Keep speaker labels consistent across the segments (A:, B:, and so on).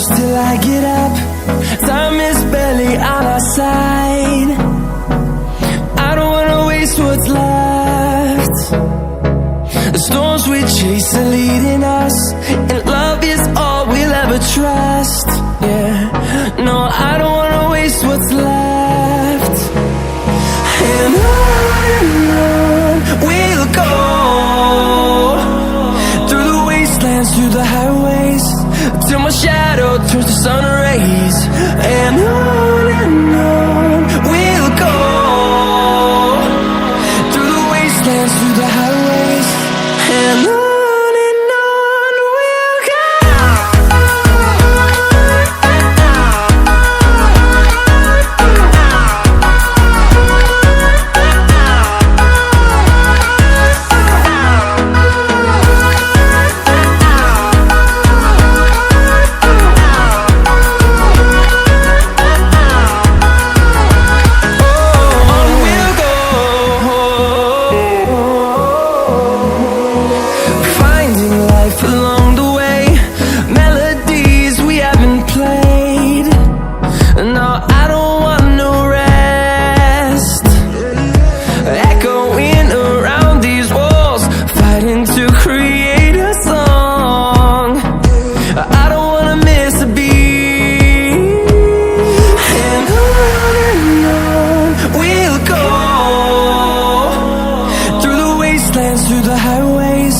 A: close till I get up. Time is barely on our side. I don't wanna waste what's left. The storms we chase are leading us, and love is all we'll ever trust. Yeah, no, I don't wanna waste what's left. And on we'll go, through the wastelands, through the highways, till my shadow turns to sun rays. And on we'll go, through the wastelands, through the highways, and on we'll go. Along the way, melodies we haven't played. No, I don't want no rest. Echoing around these walls, fighting to create a song. I don't wanna miss a beat. And on we'll go, through the wastelands, through the highways,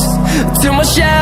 A: till my shadow